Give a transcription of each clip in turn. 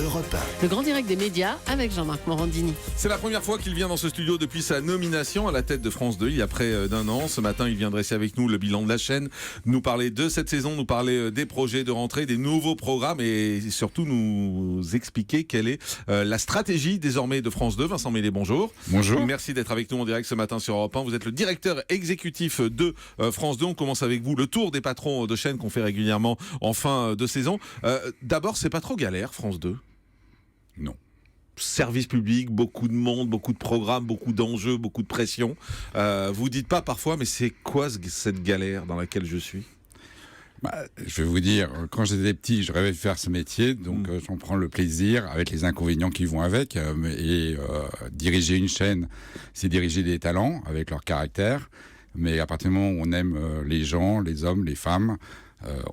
Europe 1. Le grand direct des médias avec Jean-Marc Morandini. C'est la première fois qu'il vient dans ce studio depuis sa nomination à la tête de France 2 il y a près d'un an. Ce matin, il vient dresser avec nous le bilan de la chaîne, nous parler de cette saison, nous parler des projets de rentrée, des nouveaux programmes et surtout nous expliquer quelle est la stratégie désormais de France 2. Vincent Mélet, bonjour. Bonjour. Merci d'être avec nous en direct ce matin sur Europe 1. Vous êtes le directeur exécutif de France 2. On commence avec vous le tour des patrons de chaîne qu'on fait régulièrement en fin de saison. D'abord, c'est pas trop galère, France 2? Non. Service public, beaucoup de monde, beaucoup de programmes, beaucoup d'enjeux, beaucoup de pression. Vous dites pas parfois, mais c'est quoi cette galère dans laquelle je suis? Je vais vous dire, quand j'étais petit, je rêvais de faire ce métier, donc j'en prends le plaisir avec les inconvénients qui vont avec. Diriger une chaîne, c'est diriger des talents avec leur caractère. Mais à partir du moment où on aime les gens, les hommes, les femmes,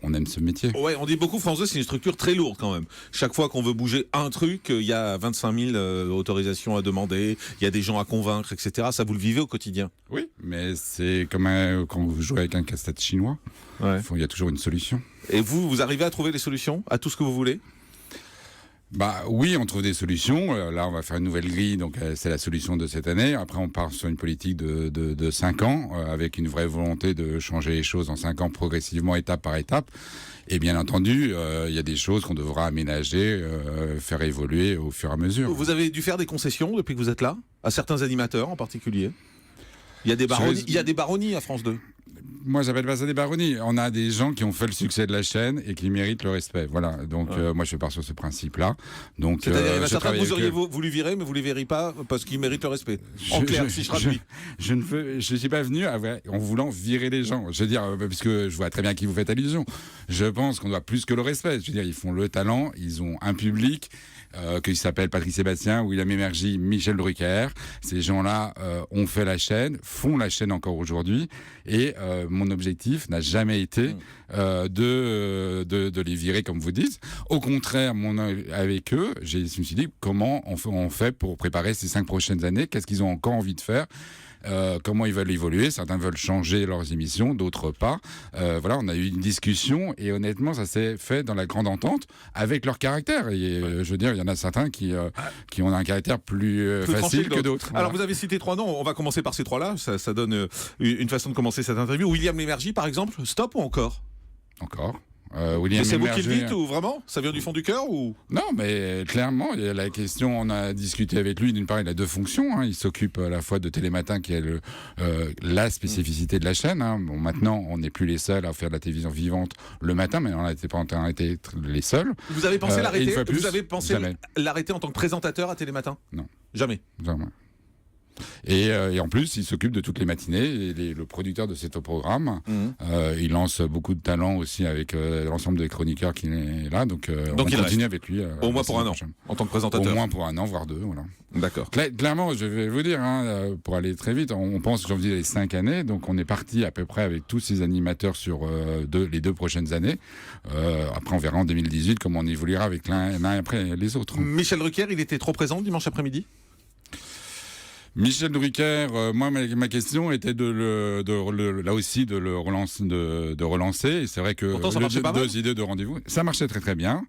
on aime ce métier. Ouais, on dit beaucoup France 2, c'est une structure très lourde quand même. Chaque fois qu'on veut bouger un truc, il y a 25 000 autorisations à demander, il y a des gens à convaincre, etc. Ça, vous le vivez au quotidien? Oui, mais c'est comme quand vous jouez avec un casse-tête chinois. Ouais. Il y a toujours une solution. Et vous arrivez à trouver les solutions à tout ce que vous voulez? Oui, on trouve des solutions. Là, on va faire une nouvelle grille, donc c'est la solution de cette année. Après, on part sur une politique de 5 ans, avec une vraie volonté de changer les choses en 5 ans progressivement, étape par étape. Et bien entendu, il y a des choses qu'on devra aménager, faire évoluer au fur et à mesure. Vous avez dû faire des concessions depuis que vous êtes là, à certains animateurs en particulier? Il y a des baronnies à France 2. Moi, j'appelle pas ça des baronnies. On a des gens qui ont fait le succès de la chaîne et qui méritent le respect. Voilà. Donc, moi, je pars sur ce principe-là. Donc, c'est-à-dire, il y en a certains que vous auriez voulu virer, mais vous les virez pas parce qu'ils méritent le respect. En clair, si je traduis. Je ne suis pas venu en voulant virer les gens. Je veux dire, parce que je vois très bien à qui vous faites allusion. Je pense qu'on doit plus que le respect. Je veux dire, ils font le talent, ils ont un public. Qui s'appelle Patrick Sébastien, William Emergy, Michel Drucker. Ces gens-là ont fait la chaîne, font la chaîne encore aujourd'hui. Et mon objectif n'a jamais été de les virer, comme vous dites. Au contraire, avec eux, je me suis dit comment on fait pour préparer ces 5 prochaines années. Qu'est-ce qu'ils ont encore envie de faire? Comment ils veulent évoluer. Certains veulent changer leurs émissions, d'autres pas. Voilà, on a eu une discussion et honnêtement, ça s'est fait dans la grande entente avec leur caractère. Et je veux dire, il y en a certains qui ont un caractère plus facile que d'autres. Alors, voilà. vous avez cité 3 noms. On va commencer par ces 3-là. Ça donne une façon de commencer cette interview. William Emergy, par exemple, stop ou encore? Encore. Mais c'est vous qui le dites ou vraiment? Ça vient du fond du cœur ou? Non, mais clairement, il y a la question, on a discuté avec lui, d'une part, il a 2 fonctions. Il s'occupe à la fois de Télématin, qui est la spécificité de la chaîne. Bon, maintenant, on n'est plus les seuls à faire de la télévision vivante le matin, mais on n'était pas été les seuls. Vous avez pensé l'arrêter? Vous avez pensé l'arrêter en tant que présentateur à Télématin? Non. Jamais. Jamais. Et en plus, il s'occupe de toutes les matinées. Le producteur de cet programme, il lance beaucoup de talents aussi avec l'ensemble des chroniqueurs qui est là. Donc on continue avec lui. Au moins pour un an, en tant que présentateur. Au moins pour un an, voire 2. Voilà. D'accord. Clairement, je vais vous dire, pour aller très vite, on pense, comme je dis, les 5 années. Donc on est parti à peu près avec tous ces animateurs sur les 2 prochaines années. Après, on verra en 2018 comment on évoluera avec l'un après les autres. Michel Drucker, il était trop présent dimanche après-midi? Michel Drucker, moi ma question était là aussi de le relancer. Et c'est vrai que pourtant, 2 idées de rendez-vous, ça marchait très très bien.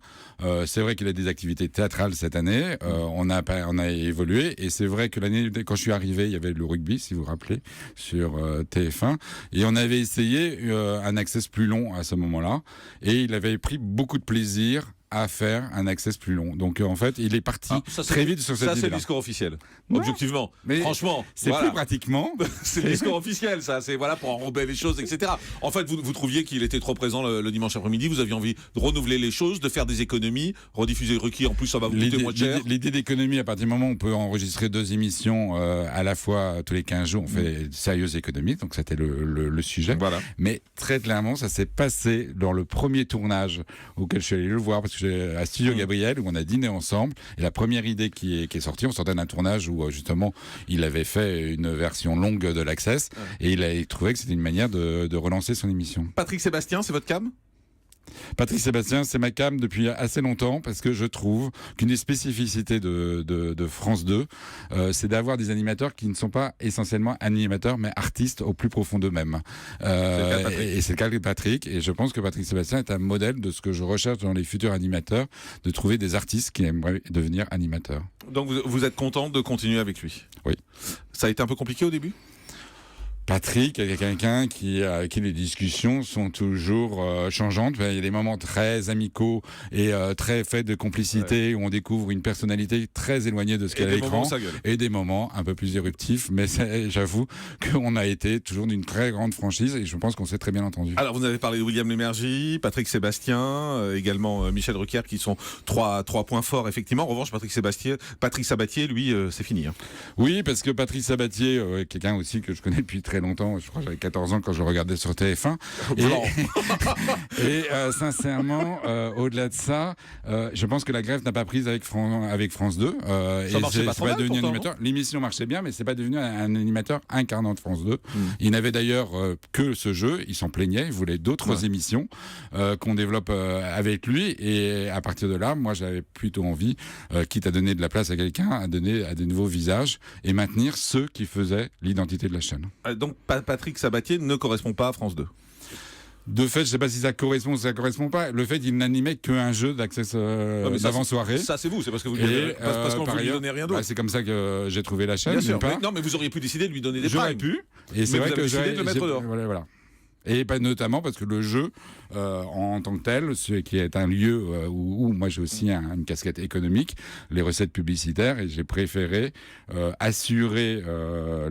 C'est vrai qu'il a des activités théâtrales cette année. On a évolué et c'est vrai que l'année quand je suis arrivé, il y avait le rugby, si vous vous rappelez, sur TF1 et on avait essayé un access plus long à ce moment-là et il avait pris beaucoup de plaisir à faire un access plus long. Donc en fait, il est parti très vite sur cette idée-là. Ça, c'est le discours officiel. Non, objectivement. Mais franchement. C'est plus pratiquement. C'est le discours officiel, ça. C'est pour enrober les choses, etc. En fait, vous trouviez qu'il était trop présent le dimanche après-midi. Vous aviez envie de renouveler les choses, de faire des économies, rediffuser Ruki. En plus, ça va vous coûter moins cher. L'idée d'économie, à partir du moment où on peut enregistrer 2 émissions à la fois tous les 15 jours, on fait de sérieuses économies. Donc c'était le sujet. Voilà. Mais très clairement, ça s'est passé dans le premier tournage auquel je suis allé le voir parce que à Studio Gabriel où on a dîné ensemble et la première idée qui est sortie, on sortait d'un tournage où justement il avait fait une version longue de l'Access et il a trouvé que c'était une manière de relancer son émission. Patrick Sébastien, c'est votre cam? Patrick Sébastien, c'est ma came depuis assez longtemps parce que je trouve qu'une des spécificités de France 2, c'est d'avoir des animateurs qui ne sont pas essentiellement animateurs mais artistes au plus profond d'eux-mêmes. Et c'est le cas de Patrick. Et je pense que Patrick Sébastien est un modèle de ce que je recherche dans les futurs animateurs, de trouver des artistes qui aimeraient devenir animateurs. Donc vous êtes content de continuer avec lui? Oui. Ça a été un peu compliqué au début? Patrick est quelqu'un avec qui les discussions sont toujours changeantes. Il y a des moments très amicaux et très faits de complicité où on découvre une personnalité très éloignée de ce qu'elle est à l'écran. Et des moments un peu plus éruptifs. Mais j'avoue qu'on a été toujours d'une très grande franchise et je pense qu'on s'est très bien entendu. Alors vous avez parlé de William Lémergie, Patrick Sébastien, également Michel Drucker qui sont trois points forts effectivement. En revanche, Patrick Sabatier, lui, c'est fini. Hein. Oui, parce que Patrick Sabatier, quelqu'un aussi que je connais depuis très longtemps, je crois que j'avais 14 ans quand je le regardais sur TF1. Et sincèrement, au-delà de ça, je pense que la grève n'a pas prise avec France 2. Ça marchait pas trop mal, devenu pourtant, animateur. L'émission marchait bien, mais c'est pas devenu un animateur incarnant de France 2. Il n'avait d'ailleurs que ce jeu. Il s'en plaignait. Il voulait d'autres émissions qu'on développe avec lui. Et à partir de là, moi, j'avais plutôt envie, quitte à donner de la place à quelqu'un, à donner à des nouveaux visages et maintenir ceux qui faisaient l'identité de la chaîne. Donc Patrick Sabatier ne correspond pas à France 2. De fait, je ne sais pas si ça correspond ou ça correspond pas. Le fait qu'il n'animait qu'un jeu d'accès d'avant-soirée. Ça, c'est vous, c'est parce que vous parce qu'on ne lui donnait rien d'autre. C'est comme ça que j'ai trouvé la chaîne. Bien sûr. Non, mais vous auriez pu décider de lui donner des primes. J'aurais pu. Et c'est vrai que décidé de le mettre dehors. Voilà. Et notamment parce que le jeu, en tant que tel, ce qui est un lieu où moi j'ai aussi une casquette économique, les recettes publicitaires, et j'ai préféré assurer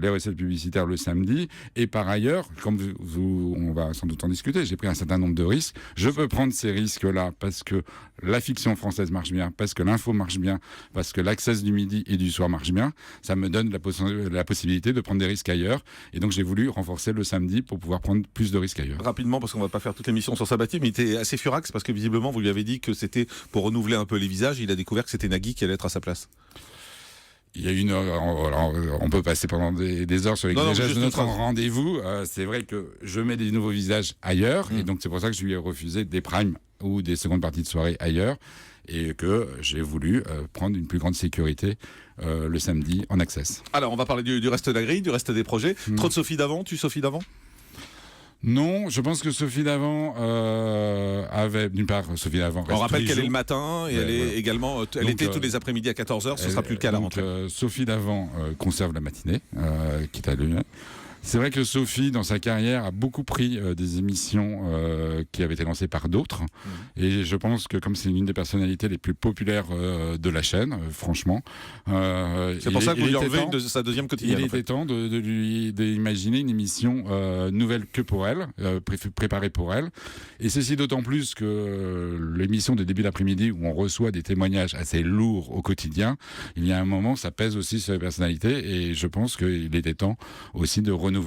les recettes publicitaires le samedi. Et par ailleurs, comme on va sans doute en discuter, j'ai pris un certain nombre de risques. Je peux prendre ces risques-là parce que la fiction française marche bien, parce que l'info marche bien, parce que l'Access du midi et du soir marche bien. Ça me donne la possibilité de prendre des risques ailleurs. Et donc j'ai voulu renforcer le samedi pour pouvoir prendre plus de risques ailleurs. Rapidement, parce qu'on va pas faire toute l'émission sur Sabatier, mais il était assez furax parce que visiblement vous lui avez dit que c'était pour renouveler un peu les visages. Il a découvert que c'était Nagui qui allait être à sa place. Il y a une heure, on peut passer pendant des heures sur les visages de notre rendez-vous. C'est vrai que je mets des nouveaux visages ailleurs, et donc c'est pour ça que je lui ai refusé des primes ou des secondes parties de soirée ailleurs, et que j'ai voulu prendre une plus grande sécurité le samedi en access. Alors on va parler du reste de la grille, du reste des projets. Trop de Sophie d'avant, Sophie d'avant? Non, je pense que Sophie d'avant avait, d'une part, Sophie d'avant. On rappelle qu'elle est le matin et elle est également, elle était tous les après-midi à 14h, ce sera plus le cas à la rentrée. Sophie d'avant conserve la matinée, quitte à lui. C'est vrai que Sophie, dans sa carrière, a beaucoup pris des émissions qui avaient été lancées par d'autres. Et je pense que comme c'est l'une des personnalités les plus populaires de la chaîne, franchement... c'est pour ça que vous lui enlevez sa deuxième quotidienne. Il était temps d'imaginer une émission nouvelle que pour elle, préparée pour elle. Et ceci d'autant plus que l'émission de début d'après-midi, où on reçoit des témoignages assez lourds au quotidien, il y a un moment, ça pèse aussi sur la personnalité. Et je pense qu'il était temps aussi de renouveler le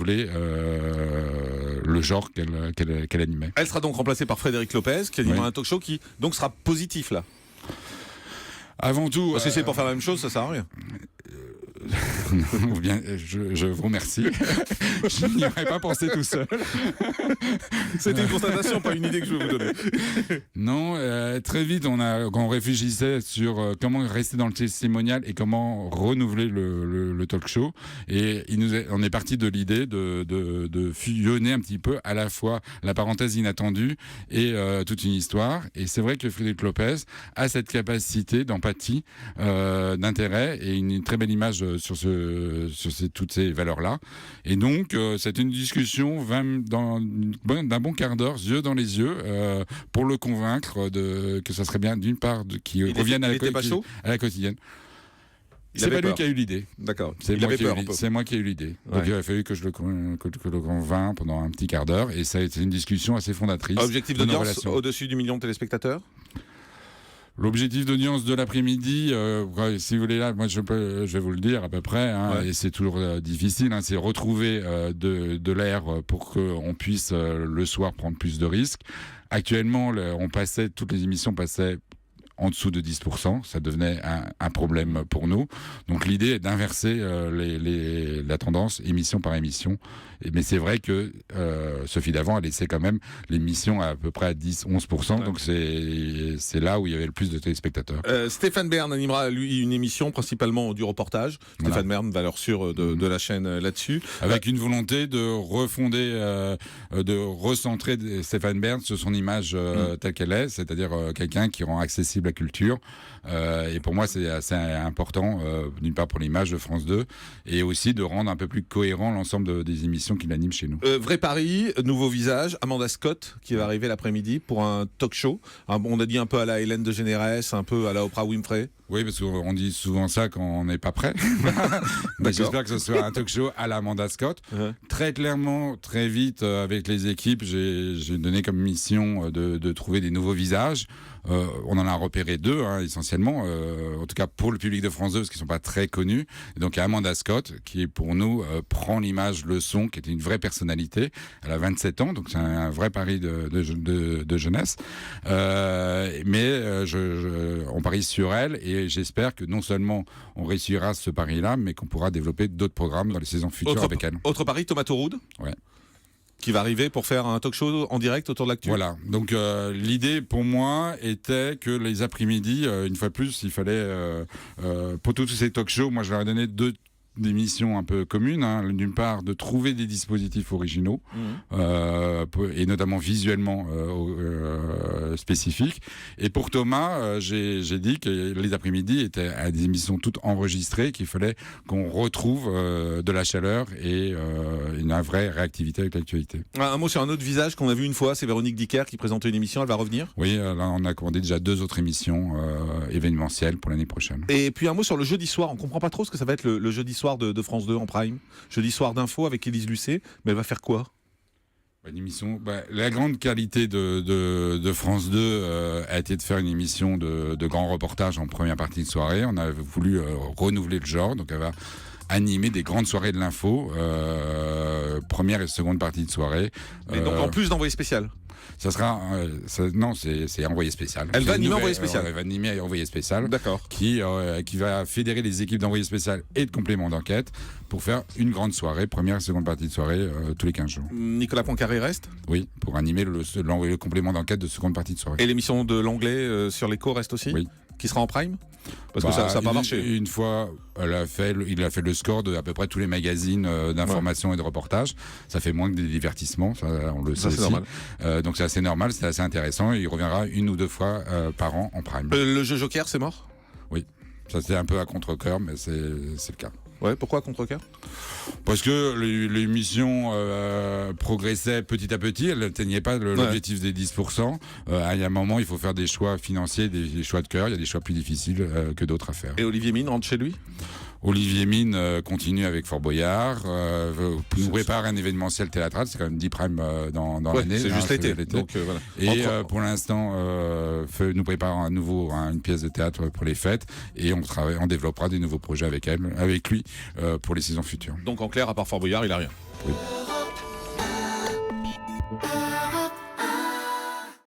genre qu'elle animait. Elle sera donc remplacée par Frédéric Lopez, qui animera un talk show qui donc sera positif là. Avant tout... Parce que c'est pour faire la même chose, ça sert à rien. Bien, je vous remercie. Je n'y aurais pas pensé tout seul. C'était une constatation, pas une idée que je vais vous donner. Non, très vite, quand on réfléchissait sur comment rester dans le testimonial et comment renouveler le talk show, et on est parti de l'idée de fusionner un petit peu à la fois la parenthèse inattendue et toute une histoire. Et c'est vrai que Frédéric Lopez a cette capacité d'empathie, d'intérêt et une très belle image sur toutes ces valeurs-là. Et donc, c'est une discussion d'un bon quart d'heure, yeux dans les yeux, pour le convaincre que ça serait bien, d'une part, qu'il revienne à la quotidienne. C'est pas lui qui a eu l'idée. D'accord. C'est moi qui ai eu l'idée. Donc il a fallu que je le convainc pendant un petit quart d'heure, et ça a été une discussion assez fondatrice. Objectif d'audience au-dessus du million de téléspectateurs? L'objectif d'audience de l'après-midi, si vous voulez là, moi je vais vous le dire à peu près, et c'est toujours difficile, c'est retrouver de l'air pour qu'on puisse le soir prendre plus de risques. Actuellement, toutes les émissions passaient en dessous de 10%, ça devenait un problème pour nous. Donc l'idée est d'inverser la tendance émission par émission. Mais c'est vrai que Sophie Davant a laissé quand même l'émission à peu près à 10-11%, donc c'est là où il y avait le plus de téléspectateurs. Stéphane Bern animera lui une émission principalement du reportage. Voilà. Stéphane Bern, valeur sûre de la chaîne là-dessus. Avec une volonté de refonder, de recentrer Stéphane Bern sur son image telle qu'elle est, c'est-à-dire quelqu'un qui rend accessible la culture. Et pour moi, c'est assez important, d'une part pour l'image de France 2, et aussi de rendre un peu plus cohérent l'ensemble des émissions qu'il anime chez nous. Vrai Paris, nouveau visage, Amanda Scott qui va arriver l'après-midi pour un talk show. On a dit un peu à la Hélène DeGeneres, un peu à la Oprah Winfrey. Oui, parce qu'on dit souvent ça quand on n'est pas prêt. Mais j'espère que ce sera un talk show à la Amanda Scott. Très clairement, très vite, avec les équipes, j'ai donné comme mission de trouver des nouveaux visages. On en a repéré 2, essentiellement, en tout cas pour le public de France 2, parce qu'ils ne sont pas très connus. Et donc, il y a Amanda Scott, qui pour nous prend l'image, le son, qui était une vraie personnalité. Elle a 27 ans, donc c'est un vrai pari de jeunesse. On parie sur elle, et j'espère que non seulement on réussira ce pari-là, mais qu'on pourra développer d'autres programmes dans les saisons futures avec elle. Autre pari, Thomas Tauroud. Ouais. Qui va arriver pour faire un talk show en direct autour de l'actu. Voilà, donc l'idée pour moi était que les après-midi, une fois de plus, il fallait, pour tous ces talk shows, moi je leur ai donné 2 missions un peu communes, d'une part de trouver des dispositifs originaux et notamment visuellement spécifiques, et pour Thomas j'ai dit que les après-midi étaient à des émissions toutes enregistrées, qu'il fallait qu'on retrouve de la chaleur et une vraie réactivité avec l'actualité. Un mot sur un autre visage qu'on a vu une fois, c'est Véronique Dicker qui présentait une émission, elle va revenir. Oui, là on a commandé déjà 2 autres émissions événementielles pour l'année prochaine. Et puis un mot sur le jeudi soir, on comprend pas trop ce que ça va être le jeudi soir de France 2 en prime. Jeudi soir d'info avec Élise Lucet, mais elle va faire quoi? Une émission, la grande qualité de France 2 a été de faire une émission de grands reportages en première partie de soirée. On a voulu renouveler le genre, donc elle va animer des grandes soirées de l'info, première et seconde partie de soirée. Et donc en plus d'envoyé spécial. Ça sera non, c'est envoyé spécial. Elle va animer envoyé spécial. Elle va animer envoyé spécial. D'accord. Qui va fédérer les équipes d'envoyé spécial et de complément d'enquête pour faire une grande soirée, première et seconde partie de soirée, tous les 15 jours. Nicolas Poincaré reste. Oui, pour animer le complément d'enquête de seconde partie de soirée. Et l'émission de l'anglais sur l'écho reste aussi. Oui. Qui sera en prime. Parce que ça n'a pas marché. Une fois, il a fait le score de à peu près tous les magazines d'information et de reportage. Ça fait moins que des divertissements, ça, on le sait aussi. Normal. Donc c'est assez normal, c'est assez intéressant. Et il reviendra 1 ou 2 fois par an en prime. Le jeu Joker, c'est mort? Oui, ça c'est un peu à contre-cœur, mais c'est le cas. Ouais, pourquoi contre-cœur? Parce que l'émission progressait petit à petit, elle n'atteignait pas l'objectif des 10%. Il y a un moment, il faut faire des choix financiers, des choix de cœur. Il y a des choix plus difficiles que d'autres à faire. Et Olivier Mine rentre chez lui? Olivier Mine continue avec Fort Boyard, nous prépare un événementiel théâtral, c'est quand même 10 primes dans l'année. C'est juste l'été. Donc, voilà. Et pour l'instant, nous prépare à nouveau une pièce de théâtre pour les fêtes, et on développera des nouveaux projets avec lui pour les saisons futures. Donc en clair, à part Fort Boyard, il a rien. Oui.